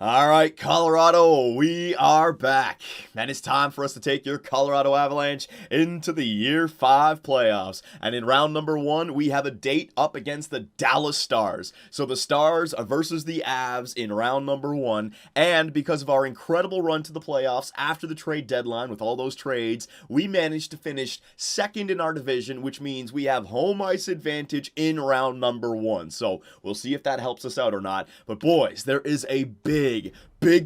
All right, Colorado, we are back. And it's time for us to take your Colorado Avalanche into the Year 5 playoffs. And in round number 1, we have a date up against the Dallas Stars. So the Stars are versus the Avs in round number 1. And because of our incredible run to the playoffs after the trade deadline with all those trades, we managed to finish second in our division, which means we have home ice advantage in round number 1. So we'll see if that helps us out or not. But boys, there is a big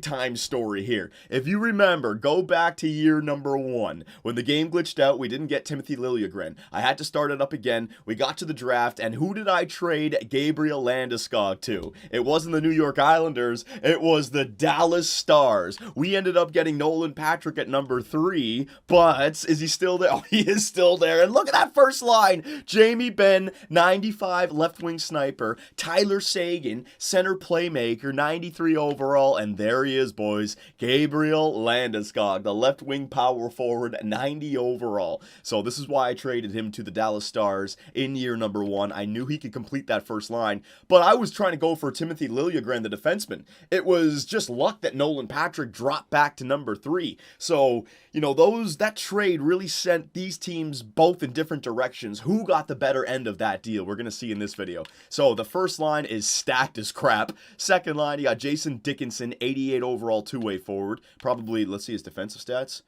time story here. If you remember, go back to year number 1. When the game glitched out, we didn't get Timothy Liljegren. I had to start it up again. We got to the draft, and who did I trade Gabriel Landeskog to? It wasn't the New York Islanders. It was the Dallas Stars. We ended up getting Nolan Patrick at number 3, but is he still there? Oh, he is still there. And look at that first line. Jamie Benn, 95 left wing sniper. Tyler Seguin, center playmaker, 93 overall. And there he is, boys. Gabriel Landeskog, the left wing power forward, 90 overall. So this is why I traded him to the Dallas Stars in year number 1. I knew he could complete that first line, but I was trying to go for Timothy Liljegren, the defenseman. It was just luck that Nolan Patrick dropped back to number 3. So, you know, that trade really sent these teams both in different directions. Who got the better end of that deal? We're going to see in this video. So the first line is stacked as crap. Second line, you got Jason Dickinson, 88 overall two-way forward. Probably, let's see his defensive stats.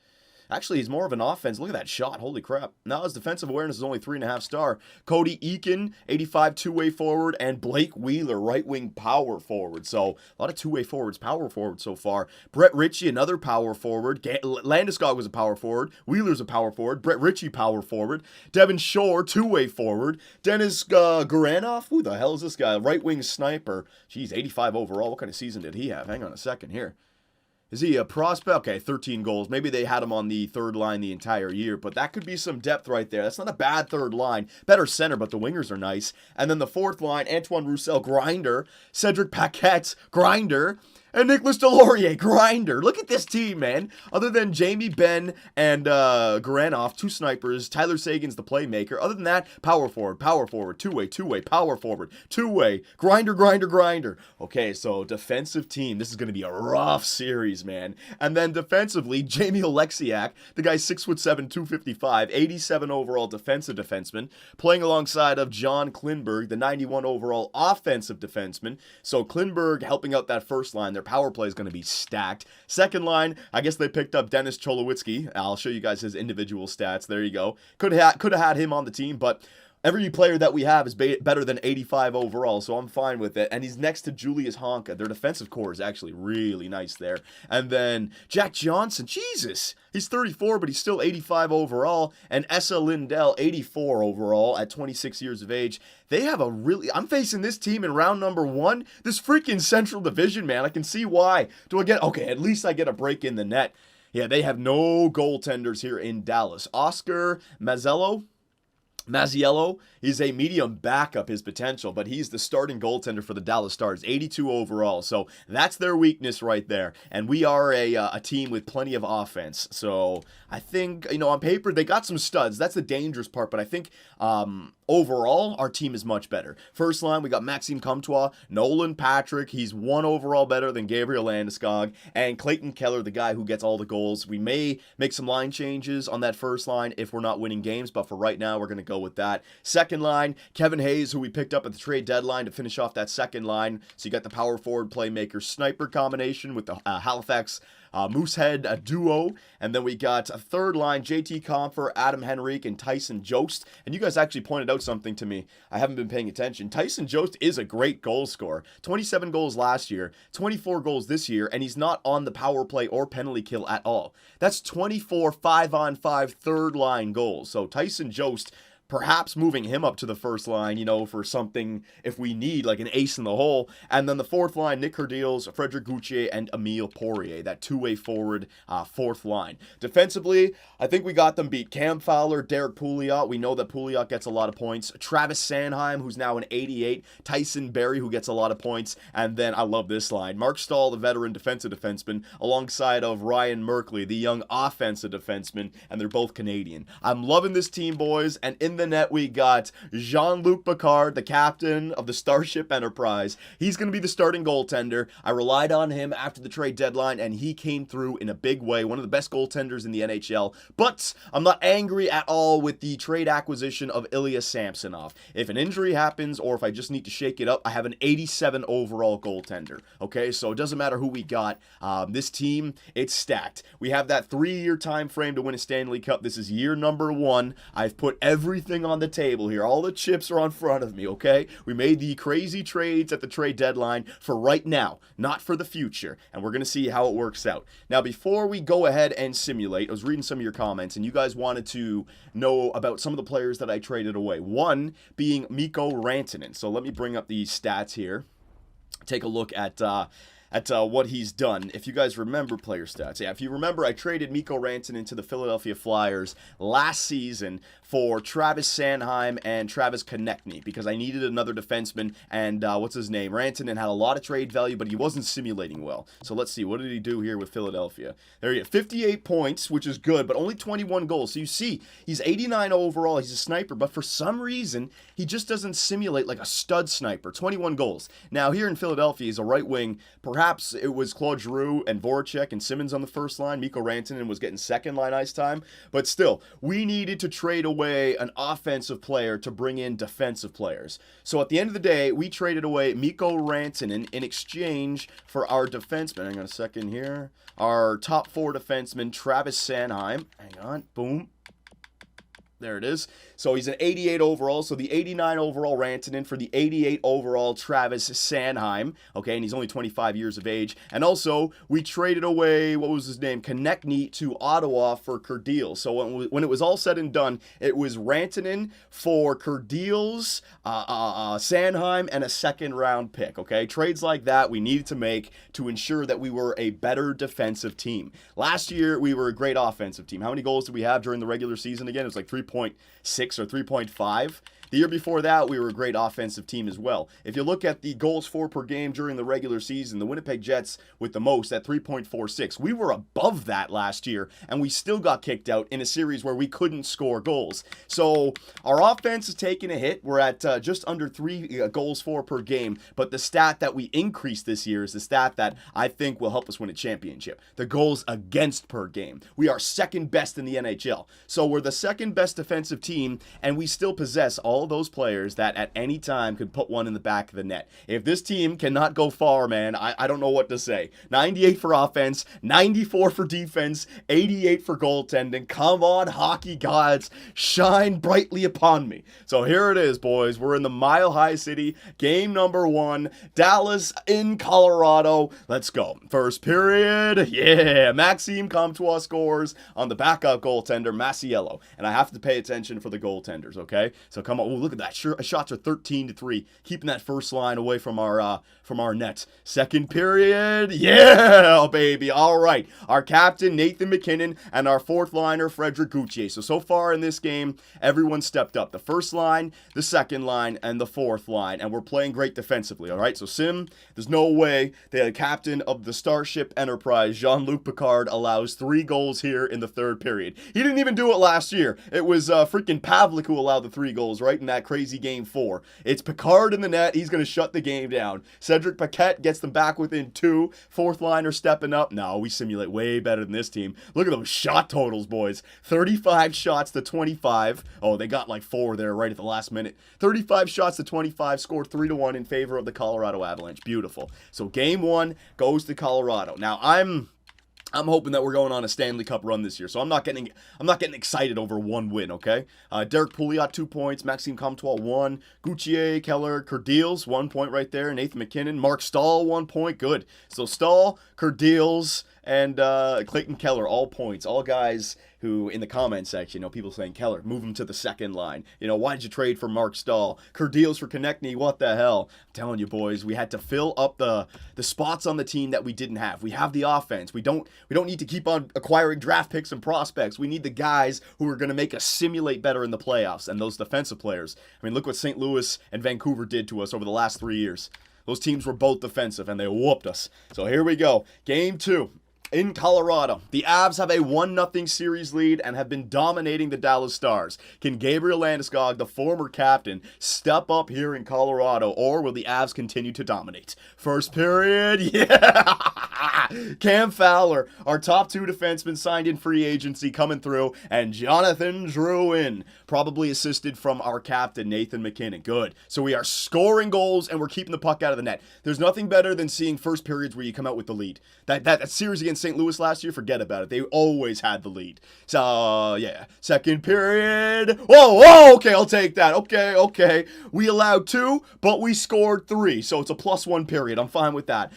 Actually, he's more of an offense. Look at that shot. Holy crap. Now his defensive awareness is only 3.5 star. Cody Eakin, 85 two-way forward. And Blake Wheeler, right-wing power forward. So, a lot of two-way forwards, power forward so far. Brett Ritchie, another power forward. Landeskog was a power forward. Wheeler's a power forward. Brett Ritchie, power forward. Devin Shore, two-way forward. Dennis Guranov, who the hell is this guy? Right-wing sniper. Jeez, 85 overall. What kind of season did he have? Hang on a second here. Is he a prospect? Okay, 13 goals. Maybe they had him on the third line the entire year, but that could be some depth right there. That's not a bad third line. Better center, but the wingers are nice. And then the fourth line, Antoine Roussel, grinder. Cedric Paquette, grinder. And Nicholas Delorier, grinder. Look at this team, man. Other than Jamie Benn and Garanov, two snipers. Tyler Seguin's the playmaker. Other than that, power forward, two-way, power forward, two-way, grinder. Okay, so defensive team. This is going to be a rough series, man. And then defensively, Jamie Oleksiak, the guy's 6'7", 255, 87 overall defensive defenseman, playing alongside of John Klingberg, the 91 overall offensive defenseman. So Klingberg helping out that first line. Their power play is going to be stacked. Second line, I guess they picked up Dennis Cholowitsky. I'll show you guys his individual stats. There you go. Could have had him on the team, but every player that we have is better than 85 overall, so I'm fine with it. And he's next to Julius Honka. Their defensive core is actually really nice there. And then Jack Johnson, Jesus, he's 34, but he's still 85 overall. And Essa Lindell, 84 overall at 26 years of age. They have a really... I'm facing this team in round number 1. This freaking Central Division, man. I can see why. Do I get... Okay, at least I get a break in the net. Yeah, they have no goaltenders here in Dallas. Oscar Mazziello, he's a medium backup, his potential, but he's the starting goaltender for the Dallas Stars, 82 overall. So that's their weakness right there. And we are a team with plenty of offense. So I think, you know, on paper, they got some studs. That's the dangerous part, but I think overall, our team is much better. First line, we got Maxime Comtois, Nolan Patrick. He's 1 overall better than Gabriel Landeskog, and Clayton Keller, the guy who gets all the goals. We may make some line changes on that first line if we're not winning games, but for right now, we're going to go with that. Second line, Kevin Hayes, who we picked up at the trade deadline to finish off that second line. So you got the power forward playmaker sniper combination with the Halifax Moosehead duo. And then we got a third line, JT Compher, Adam Henrique, and Tyson Jost. And you guys actually pointed out something to me. I haven't been paying attention. Tyson Jost is a great goal scorer. 27 goals last year, 24 goals this year, and he's not on the power play or penalty kill at all. That's 24 5-on-5 third line goals. So Tyson Jost, perhaps moving him up to the first line, you know, for something if we need, like an ace in the hole. And then the fourth line, Nick Herdeals, Frederic Gauthier, and Emile Poirier, that two two-way forward fourth line. Defensively, I think we got them beat. Cam Fowler, Derek Pouliot. We know that Pouliot gets a lot of points. Travis Sanheim, who's now an 88. Tyson Berry, who gets a lot of points. And then, I love this line, Mark Stahl, the veteran defensive defenseman, alongside of Ryan Merkley, the young offensive defenseman, and they're both Canadian. I'm loving this team, boys. And in the net, we got Jean-Luc Picard, the captain of the Starship Enterprise. He's going to be the starting goaltender. I relied on him after the trade deadline, and he came through in a big way. One of the best goaltenders in the NHL. But I'm not angry at all with the trade acquisition of Ilya Samsonov. If an injury happens, or if I just need to shake it up, I have an 87 overall goaltender. Okay, so it doesn't matter who we got. This team, it's stacked. We have that 3-year time frame to win a Stanley Cup. This is year number 1. I've put everything on the table here. All the chips are on front of me, okay? We made the crazy trades at the trade deadline for right now, not for the future. And we're going to see how it works out. Now, before we go ahead and simulate, I was reading some of your comments, and you guys wanted to know about some of the players that I traded away. One being Mikko Rantanen. So let me bring up the stats here. Take a look at what he's done. If you guys remember player stats. Yeah, if you remember, I traded Mikko Rantanen to the Philadelphia Flyers last season for Travis Sanheim and Travis Konechny because I needed another defenseman, and what's his name? Rantanen had a lot of trade value, but he wasn't simulating well. So let's see, what did he do here with Philadelphia? There you go, 58 points, which is good, but only 21 goals. So you see, he's 89 overall, he's a sniper, but for some reason, he just doesn't simulate like a stud sniper. 21 goals. Now, here in Philadelphia, he's a right wing. Perhaps it was Claude Giroux and Voracek and Simmons on the first line. Mikko Rantanen was getting second line ice time. But still, we needed to trade away an offensive player to bring in defensive players. So at the end of the day, we traded away Mikko Rantanen in exchange for our defenseman. Hang on a second here. Our top 4 defenseman, Travis Sanheim. Hang on. Boom. There it is. So he's an 88 overall. So the 89 overall Rantanen for the 88 overall Travis Sanheim. Okay, and he's only 25 years of age. And also, we traded away, what was his name? Konechny to Ottawa for Kerdeal. So when it was all said and done, it was Rantanen for Kerdeal's, Sanheim, and a second-round pick. Okay, trades like that we needed to make to ensure that we were a better defensive team. Last year, we were a great offensive team. How many goals did we have during the regular season again? It was like 3.6 or 3.5. The year before that, we were a great offensive team as well. If you look at the goals for per game during the regular season, the Winnipeg Jets with the most at 3.46. We were above that last year, and we still got kicked out in a series where we couldn't score goals. So our offense is taking a hit. We're at just under 3 goals for per game, but the stat that we increased this year is the stat that I think will help us win a championship. The goals against per game. We are second best in the NHL. So we're the second best defensive team, and we still possess all those players that at any time could put one in the back of the net. If this team cannot go far, man, I don't know what to say. 98 for offense, 94 for defense, 88 for goaltending. Come on, hockey gods, shine brightly upon me. So here it is, boys. We're in the Mile High City, game number 1, Dallas in Colorado. Let's go. First period, yeah, Maxime Comtois scores on the backup goaltender, Masiello. And I have to pay attention for the goaltenders, okay? So come on. Oh, look at that. Shots are 13-3. Keeping that first line away from our net. Second period. Yeah, baby. All right. Our captain, Nathan McKinnon, and our fourth liner, Frederick Gauthier. So far in this game, everyone stepped up. The first line, the second line, and the fourth line. And we're playing great defensively, all right? So, Sim, there's no way the captain of the Starship Enterprise, Jean-Luc Picard, allows 3 goals here in the third period. He didn't even do it last year. It was freaking Pavlik who allowed the 3 goals, right, in that crazy game 4. It's Picard in the net. He's going to shut the game down. Cedric Paquette gets them back within 2. Fourth liner stepping up. No, we simulate way better than this team. Look at those shot totals, boys. 35 shots to 25. Oh, they got like 4 there right at the last minute. 35 shots to 25, scored 3-1 in favor of the Colorado Avalanche. Beautiful. So game 1 goes to Colorado. Now, I'm hoping that we're going on a Stanley Cup run this year, so I'm not getting excited over 1 win, okay? Derek Pouliot, 2 points. Maxime Comtois, 1. Gauthier, Keller, Kerdeals, 1 point right there. Nathan McKinnon. Mark Stahl, 1 point. Good. So Stahl, Kerdeals, and Clayton Keller, all points. All guys who, in the comment section, people saying, Keller, move him to the second line. Why did you trade for Mark Stahl? Deals for Konechny, what the hell? I'm telling you, boys, we had to fill up the spots on the team that we didn't have. We have the offense. We don't need to keep on acquiring draft picks and prospects. We need the guys who are going to make us simulate better in the playoffs, and those defensive players. I mean, look what St. Louis and Vancouver did to us over the last 3 years. Those teams were both defensive, and they whooped us. So here we go. Game 2. In Colorado, the Avs have a 1-0 series lead and have been dominating the Dallas Stars. Can Gabriel Landeskog, the former captain, step up here in Colorado, or will the Avs continue to dominate? First period, yeah! Cam Fowler, our top 2 defensemen signed in free agency, coming through, and Jonathan Drouin, probably assisted from our captain, Nathan MacKinnon. Good. So we are scoring goals, and we're keeping the puck out of the net. There's nothing better than seeing first periods where you come out with the lead. That series against St. Louis last year, forget about it. They always had the lead. So, yeah. Second period. Whoa, okay, I'll take that. Okay. We allowed 2, but we scored 3. So it's a +1 period. I'm fine with that.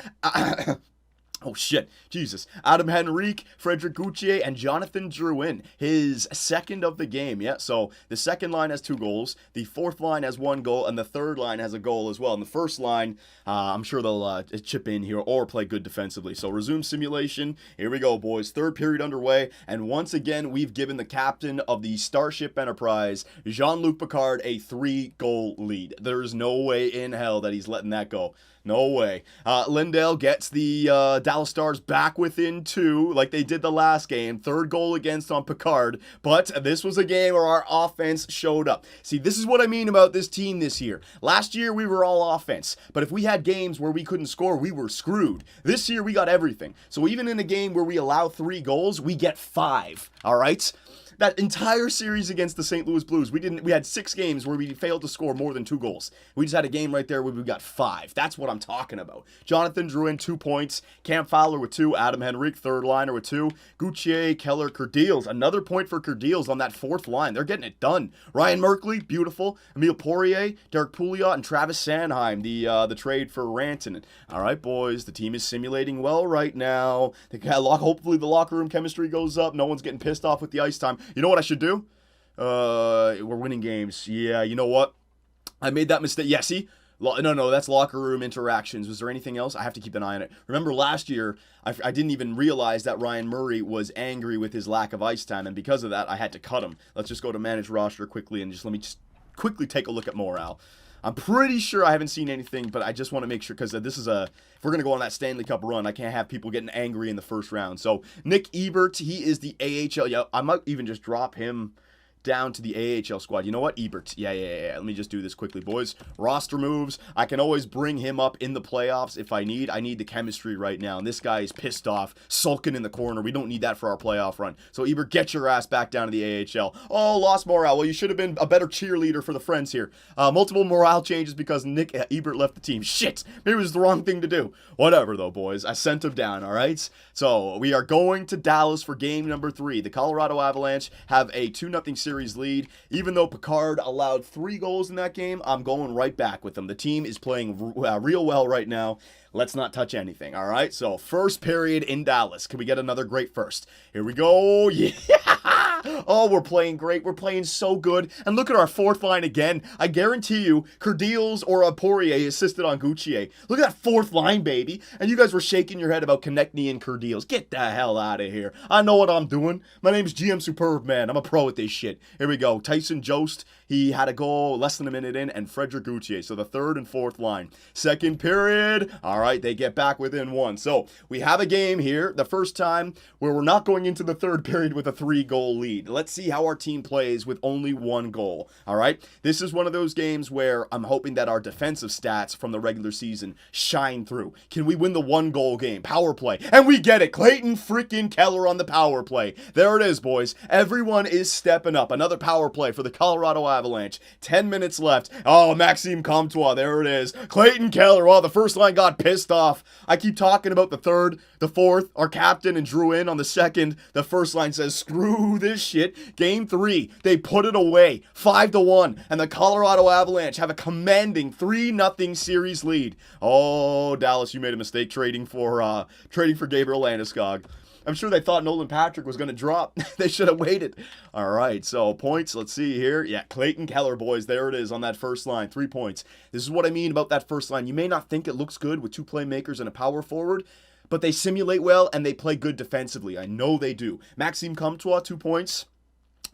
Oh, shit. Jesus. Adam Henrique, Frederic Gauthier, and Jonathan Drouin. His second of the game. Yeah, so the second line has 2 goals. The fourth line has 1 goal, and the third line has a goal as well. And the first line, I'm sure they'll chip in here or play good defensively. So resume simulation. Here we go, boys. Third period underway. And once again, we've given the captain of the Starship Enterprise, Jean-Luc Picard, a 3-goal lead. There's no way in hell that he's letting that go. No way. Lindell gets the Dallas Stars back within 2 like they did the last game. 3rd goal against on Picard. But this was a game where our offense showed up. See, this is what I mean about this team this year. Last year, we were all offense. But if we had games where we couldn't score, we were screwed. This year, we got everything. So even in a game where we allow 3 goals, we get 5. All right? That entire series against the St. Louis Blues, we had 6 games where we failed to score more than 2 goals. We just had a game right there where we got 5. That's what I'm talking about. Jonathan Drouin, 2 points. Cam Fowler with 2. Adam Henrique, third liner with 2. Gauthier, Keller, Kerdeals. Another point for Kerdeals on that 4th line. They're getting it done. Ryan Merkley, beautiful. Emile Poirier, Derek Pouliot, and Travis Sanheim, the trade for Rantanen. All right, boys, the team is simulating well right now. Hopefully the locker room chemistry goes up. No one's getting pissed off with the ice time. You know what I should do? We're winning games. Yeah, you know what? I made that mistake. Yeah, see? No, that's locker room interactions. Was there anything else? I have to keep an eye on it. Remember last year, I didn't even realize that Ryan Murray was angry with his lack of ice time, and because of that, I had to cut him. Let's just go to manage roster quickly, and let me quickly take a look at morale. I'm pretty sure I haven't seen anything, but I just want to make sure, because this is if we're going to go on that Stanley Cup run, I can't have people getting angry in the first round. So, Nick Ebert, he is the AHL. Yeah, I might even just drop him down to the AHL squad. You know what? Ebert. Yeah. Let me just do this quickly, boys. Roster moves. I can always bring him up in the playoffs if I need. I need the chemistry right now, and this guy is pissed off, sulking in the corner. We don't need that for our playoff run. So, Ebert, get your ass back down to the AHL. Oh, lost morale. Well, you should have been a better cheerleader for the friends here. Multiple morale changes because Nick Ebert left the team. Shit. Maybe it was the wrong thing to do. Whatever, though, boys. I sent him down, all right? So, we are going to Dallas for game number 3. The Colorado Avalanche have a 2-0 series lead. Even though Picard allowed 3 goals in that game, I'm going right back with them. The team is playing real well right now. Let's not touch anything, all right? So, first period in Dallas. Can we get another great first? Here we go. Yeah! Oh, we're playing great. We're playing so good. And look at our 4th line again. I guarantee you, Kerdeals or Poirier assisted on Gauthier. Look at that 4th line, baby. And you guys were shaking your head about Konechny and Kerdeals. Get the hell out of here. I know what I'm doing. My name's GM Superb, man. I'm a pro at this shit. Here we go. Tyson Jost, he had a goal less than a minute in, and Frederic Gauthier. So, the 3rd and 4th line. Second period. All right, they get back within 1. So, we have a game here, the first time, where we're not going into the 3rd period with a 3-goal lead. Let's see how our team plays with only 1 goal, all right? This is one of those games where I'm hoping that our defensive stats from the regular season shine through. Can we win the 1-goal game? Power play. And we get it. Clayton freaking Keller on the power play. There it is, boys. Everyone is stepping up. Another power play for the Colorado Avalanche. Avalanche. 10 minutes left. Oh, Maxime Comtois, there it is. Clayton Keller, well, the first line got pissed off. I keep talking about the third, the fourth, our captain, and drew in on the second. The first line says, screw this shit. Game 3, they put it away, 5-1, and the Colorado Avalanche have a commanding 3-0 series lead. Oh, Dallas, you made a mistake trading for Gabriel Landeskog. I'm sure they thought Nolan Patrick was going to drop. They should have waited. All right, so points, let's see here. Yeah, Clayton Keller, boys, there it is on that first line, 3 points. This is what I mean about that first line. You may not think it looks good with 2 playmakers and a power forward, but they simulate well and they play good defensively. I know they do. Maxime Comtois, 2 points.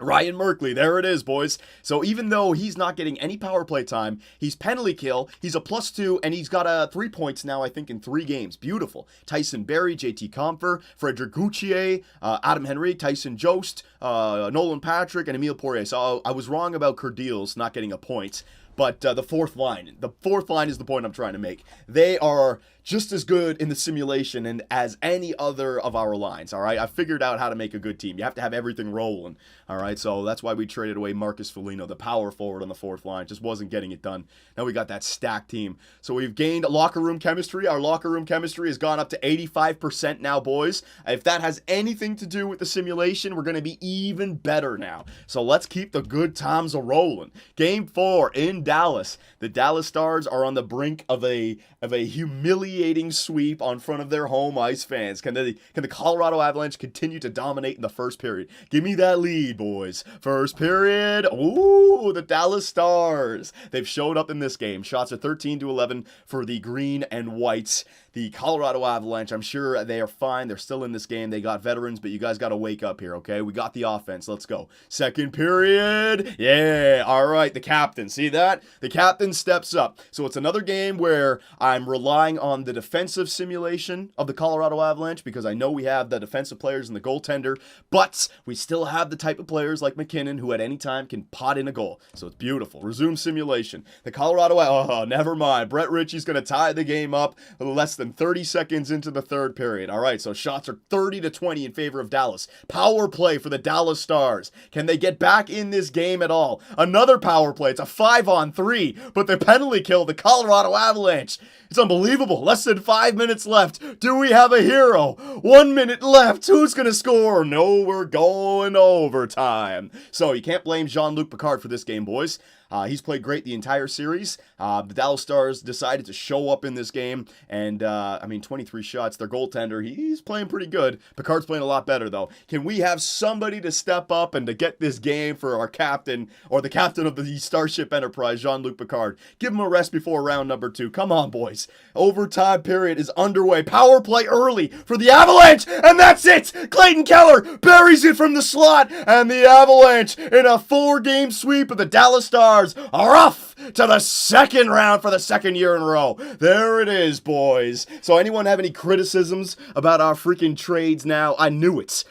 Ryan Merkley, there it is, boys. So even though he's not getting any power play time, he's penalty kill, he's a +2, and he's got 3 points now, I think, in 3 games. Beautiful. Tyson Barrie, JT Compher, Frederic Gauthier, Adam Henry, Tyson Jost, Nolan Patrick, and Emile Poirier. So I was wrong about Kerdeals not getting a point. But the fourth line is the point I'm trying to make. They are just as good in the simulation and as any other of our lines, all right? I figured out how to make a good team. You have to have everything rolling, all right? So that's why we traded away Marcus Foligno, the power forward on the fourth line. Just wasn't getting it done. Now we got that stacked team. So we've gained locker room chemistry. Our locker room chemistry has gone up to 85% now, boys. If that has anything to do with the simulation, we're going to be even better now. So let's keep the good times a-rolling. Game 4 in Dallas. The Dallas Stars are on the brink of a humiliating sweep on front of their home ice fans. Can the Colorado Avalanche continue to dominate in the first period? Give me that lead, boys. First period. Ooh, the Dallas Stars. They've showed up in this game. Shots are 13-11 for the green and whites. The Colorado Avalanche, I'm sure they are fine. They're still in this game. They got veterans, but you guys got to wake up here, okay? We got the offense. Let's go. Second period. Yeah. All right. The captain. See that? The captain steps up. So it's another game where I'm relying on the defensive simulation of the Colorado Avalanche because I know we have the defensive players and the goaltender, but we still have the type of players like McKinnon who at any time can pot in a goal. So it's beautiful. Resume simulation. The Colorado, oh, never mind. Brett Ritchie's going to tie the game up less than 30 seconds into the third period. All right, so shots are 30-20 in favor of Dallas. Power play for the Dallas Stars. Can they get back in this game at all? Another power play. It's a 5-on-3, but the penalty kill the Colorado Avalanche. It's unbelievable. Less than 5 minutes left. Do we have a hero? 1 minute left. Who's going to score? No, we're going overtime. So you can't blame Jean-Luc Picard for this game, boys. He's played great the entire series. The Dallas Stars decided to show up in this game, and 23 shots. Their goaltender, he's playing pretty good. Picard's playing a lot better, though. Can we have somebody to step up and to get this game for our captain, or the captain of the Starship Enterprise, Jean-Luc Picard? Give him a rest before round number 2. Come on, boys. Overtime period is underway. Power play early for the Avalanche, and that's it! Clayton Keller buries it from the slot, and the Avalanche, in a 4-game sweep of the Dallas Stars, are off to the second round for the second year in a row. There it is, boys. So anyone have any criticisms about our freaking trades now? I knew it.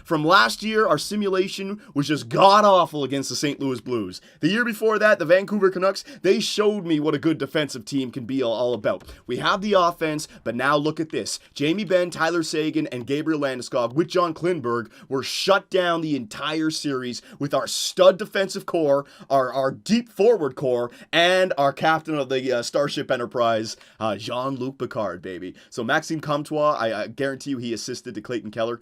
From last year, our simulation was just god-awful against the St. Louis Blues. The year before that, the Vancouver Canucks, they showed me what a good defensive team can be all about. We have the offense, but now look at this. Jamie Benn, Tyler Seguin, and Gabriel Landeskog with John Klingberg were shut down the entire series with our stud defensive core, our deep forward core, and our captain of the Starship Enterprise, Jean-Luc Picard, baby. So Maxime Comtois, I guarantee you he assisted to Clayton Keller.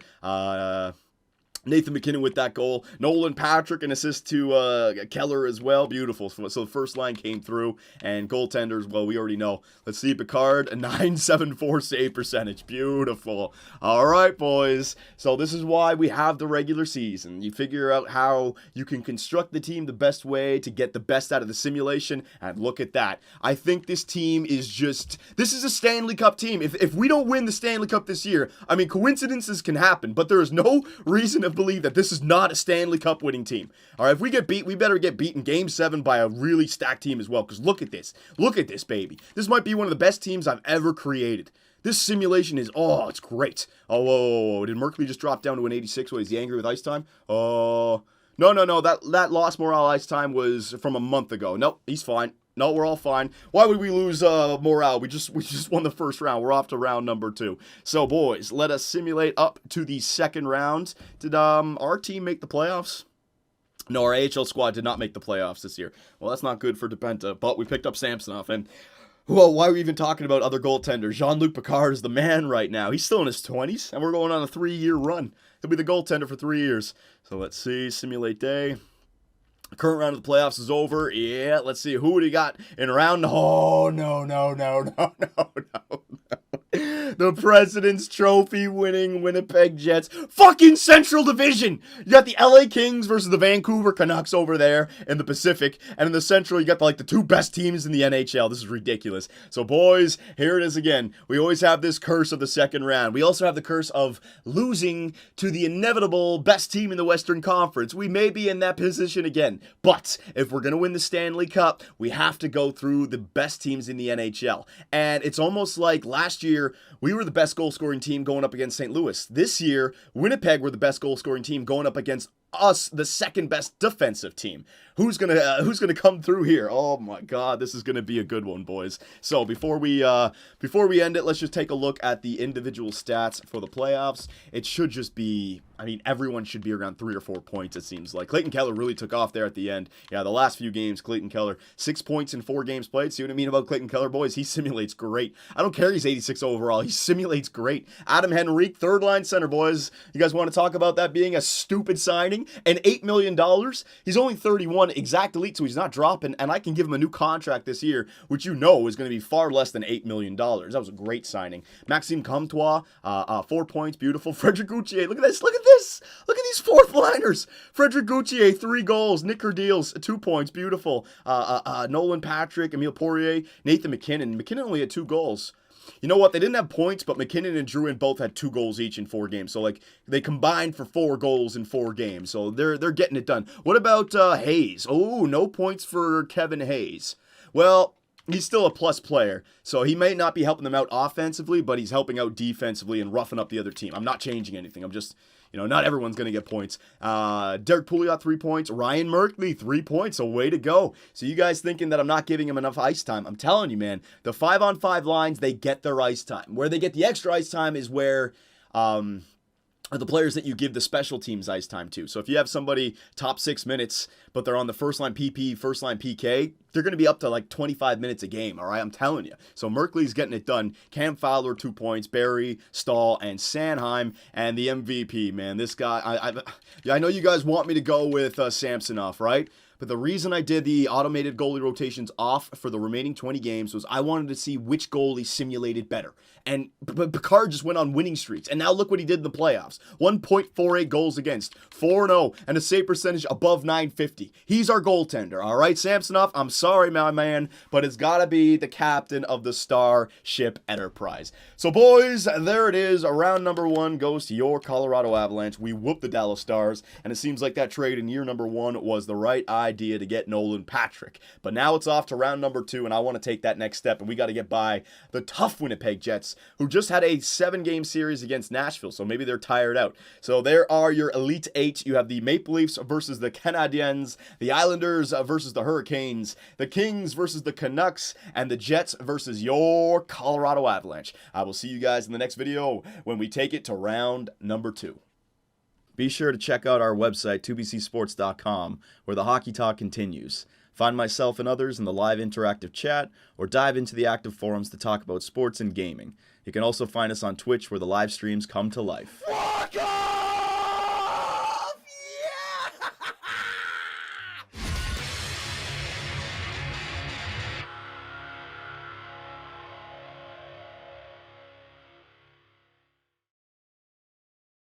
Nathan McKinnon with that goal. Nolan Patrick, an assist to Keller as well. Beautiful. So the first line came through. And goaltenders, well, we already know. Let's see, Picard, a .974 save percentage. Beautiful. All right, boys. So this is why we have the regular season. You figure out how you can construct the team the best way to get the best out of the simulation. And look at that. I think this team is just... This is a Stanley Cup team. If we don't win the Stanley Cup this year, I mean, coincidences can happen. But there is no reason to believe that this is not a Stanley Cup winning team. All right, if we get beat, we better get beat in Game 7 by a really stacked team as well, because look at this. Look at this, baby. This might be one of the best teams I've ever created. This simulation is, oh, it's great. Oh, whoa. Did Merkley just drop down to an 86? What, is he angry with ice time? Oh, no. That lost morale ice time was from a month ago. Nope, he's fine. No, we're all fine. Why would we lose morale? We just won the first round. We're off to round number 2. So, boys, let us simulate up to the second round. Did our team make the playoffs? No, our AHL squad did not make the playoffs this year. Well, that's not good for DePenta, but we picked up Samsonov, and well, why are we even talking about other goaltenders? Jean-Luc Picard is the man right now. He's still in his 20s, and we're going on a 3-year run. He'll be the goaltender for 3 years. So let's see, simulate day. The current round of the playoffs is over. Yeah, let's see, who do you got in round? Oh, no. The President's Trophy winning Winnipeg Jets. Fucking Central Division! You got the LA Kings versus the Vancouver Canucks over there in the Pacific. And in the Central, you got the 2 best teams in the NHL. This is ridiculous. So, boys, here it is again. We always have this curse of the second round. We also have the curse of losing to the inevitable best team in the Western Conference. We may be in that position again. But if we're going to win the Stanley Cup, we have to go through the best teams in the NHL. And it's almost like last year, we were the best goal-scoring team going up against St. Louis. This year, Winnipeg were the best goal-scoring team going up against us, the second best defensive team. Who's gonna come through here? Oh my God, this is gonna be a good one, boys. So before we end it, let's just take a look at the individual stats for the playoffs. It should just be, I mean, everyone should be around 3 or 4 points, it seems like. Clayton Keller really took off there at the end. Yeah, the last few games, Clayton Keller, 6 points in 4 games played. See what I mean about Clayton Keller, boys? He simulates great. I don't care he's 86 overall. He simulates great. Adam Henrique, third line center, boys. You guys want to talk about that being a stupid signing? And $8 million? He's only 31, exact elite, so he's not dropping, and I can give him a new contract this year, which you know is going to be far less than $8 million. That was a great signing. Maxime Comtois, 4 points, beautiful. Frederic Gauthier, look at this, look at this. Look at these fourth liners. Frederic Gauthier, 3 goals. Nick Kerdeals, 2 points, beautiful. Nolan Patrick, Emile Poirier, Nathan McKinnon. McKinnon only had 2 goals. You know what? They didn't have points, but McKinnon and Drouin both had 2 goals each in 4 games. So, they combined for 4 goals in 4 games. So, they're getting it done. What about Hayes? Oh, no points for Kevin Hayes. Well, he's still a plus player. So, he may not be helping them out offensively, but he's helping out defensively and roughing up the other team. I'm not changing anything. I'm just... not everyone's going to get points. Derek Pouliot, 3 points. Ryan Merkley, 3 points. So way to go. So you guys thinking that I'm not giving him enough ice time. I'm telling you, man, the 5-on-5 lines, they get their ice time. Where they get the extra ice time is where... are the players that you give the special teams ice time to. So if you have somebody top 6 minutes, but they're on the first line PP, first line PK, they're going to be up to 25 minutes a game, all right? I'm telling you. So Merkley's getting it done. Cam Fowler, 2 points. Barry, Stahl, and Sanheim. And the MVP, man. This guy, I know you guys want me to go with Samsonov, right? But the reason I did the automated goalie rotations off for the remaining 20 games was I wanted to see which goalie simulated better. And Picard just went on winning streaks. And now look what he did in the playoffs. 1.48 goals against, 4-0, and a save percentage above 950. He's our goaltender, all right? Samsonov, I'm sorry, my man, but it's got to be the captain of the Starship Enterprise. So, boys, there it is. Round number 1 goes to your Colorado Avalanche. We whooped the Dallas Stars, and it seems like that trade in year number 1 was the right idea to get Nolan Patrick. But now it's off to round number 2, and I want to take that next step, and we got to get by the tough Winnipeg Jets, who just had a 7-game series against Nashville, so maybe they're tired out. So there are your Elite 8. You have the Maple Leafs versus the Canadiens, the Islanders versus the Hurricanes, the Kings versus the Canucks, and the Jets versus your Colorado Avalanche. I will see you guys in the next video when we take it to round number 2. Be sure to check out our website, 2bcsports.com, where the hockey talk continues. Find myself and others in the live interactive chat, or dive into the active forums to talk about sports and gaming. You can also find us on Twitch, where the live streams come to life.